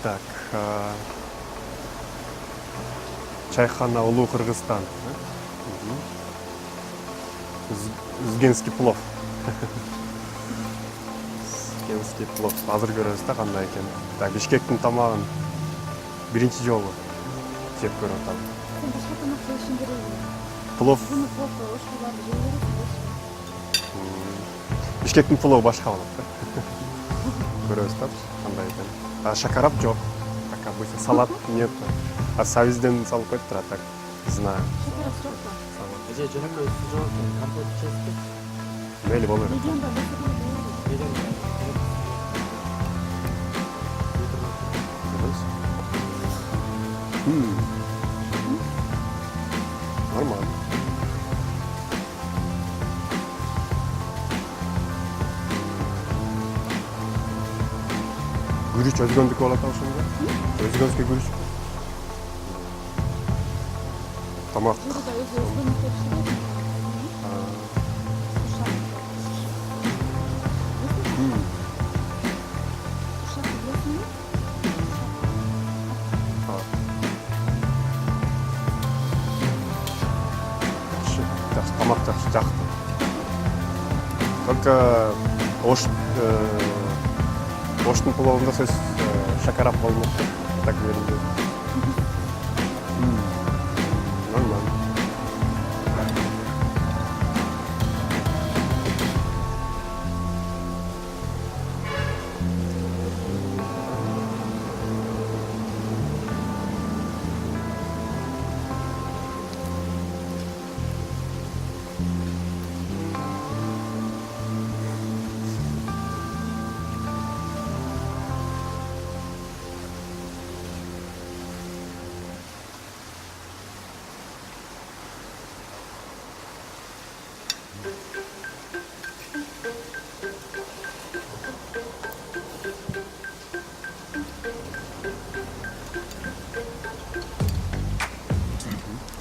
Так, чайхана Улуу Кыргызстан. Үзгенский плов. Үзгенский плов. Азыр көрөбүз да кандай экен. Так, Бишкектин тамагын биринчи жолу жеп көрүп атам. Сен башка тамак жешиң керек. Плов. Буну плов ошоларды жей бересиң. Бишкектин плову башка болот да. Көрөбүз да кандай экен. Шакарап жок. Как обычно, салат нет. А сабизден салып коюп турат, так знаю. Шакарап жок да. Эже жөнөкөй суу жок, компот ичесиз. Мейли боло берет. Легенда Нормально. Гүрүч Күрүч өзгөндүкү болот ошондо. Өзгөнсүкө күрүч. Тамак. Burada özgün tepsiler. Uşak. Uşak biliyorsun mu? Тамак жакшы жакты. Только оштун пловунда сөз шакарап болмок. Так берилди. Нормально.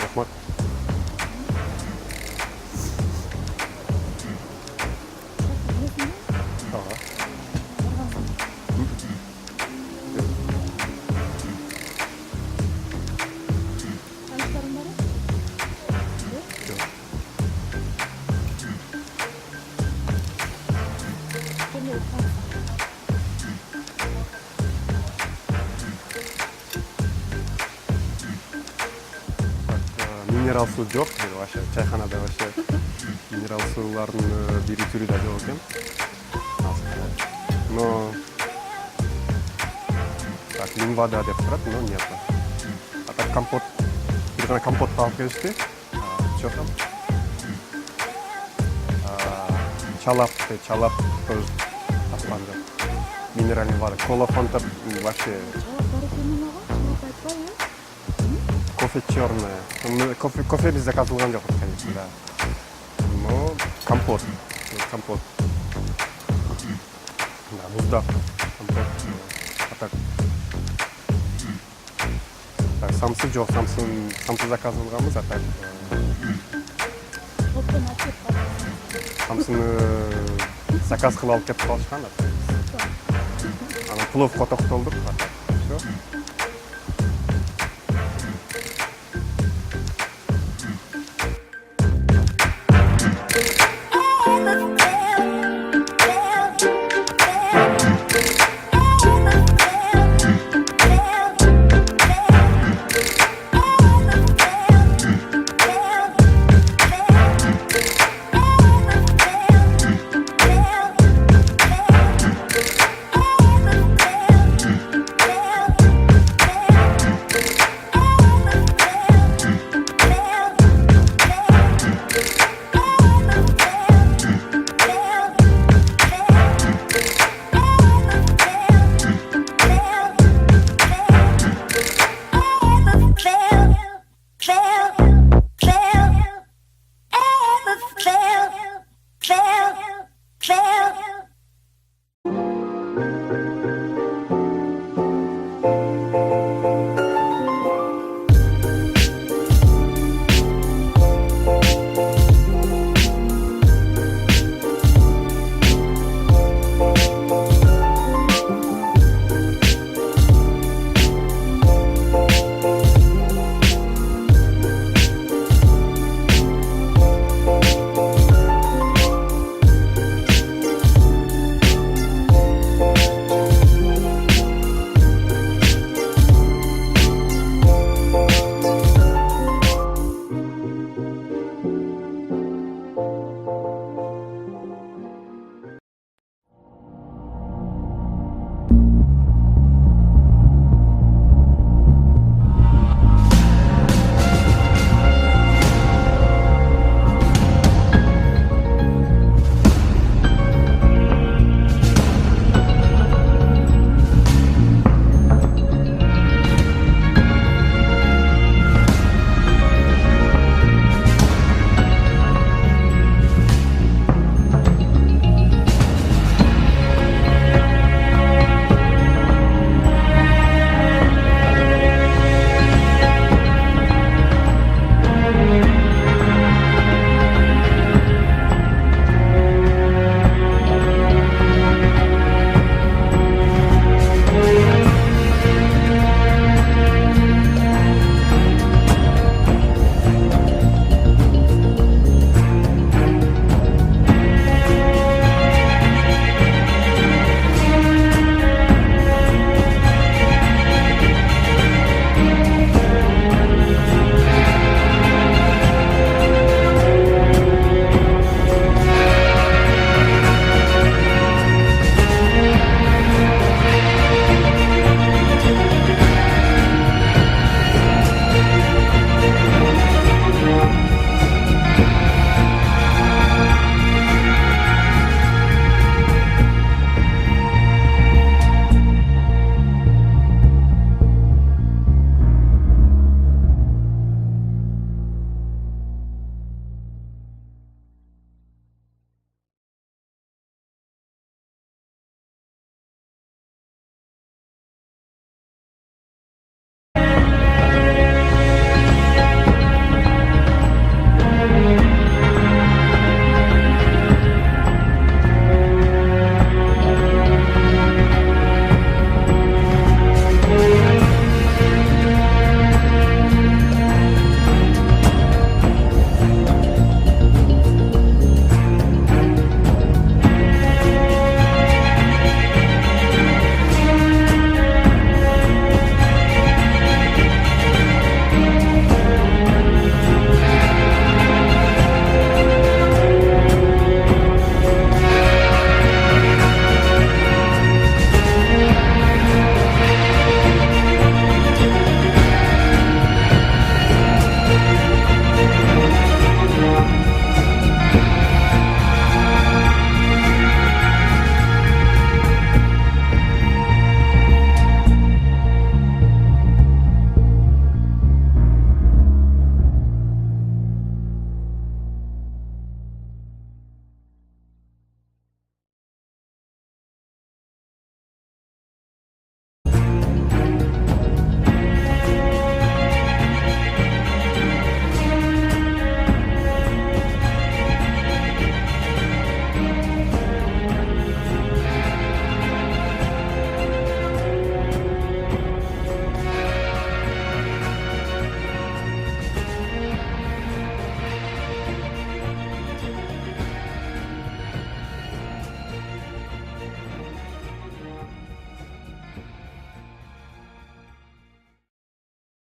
Рахмат. Ага. Tanışlarım var mı? Yok. Kimle tanıştın? Минерал суу жок, вообще чайханада вообще минерал суулардын бир түрү да жок экен. Но так вода деп турат, но нет. А так компот, бир гана компот алып келишти. Чё там? Чалап тоже аспанда. Минеральный вода. Кола, фанта вообще Çorap var ekranına var. Çorap ayıp var ya. кофе черная. Кофе без заказывал жоқ, конечно, да. Но компот. Да, муздак. Компот. А так. Так, самсы жоқ, самсы заказывалғанбыз, а так. Toptan açıp var. Самсыны заказ кылып алып кетип калышкан. Анан пловко токтолдук. Всё.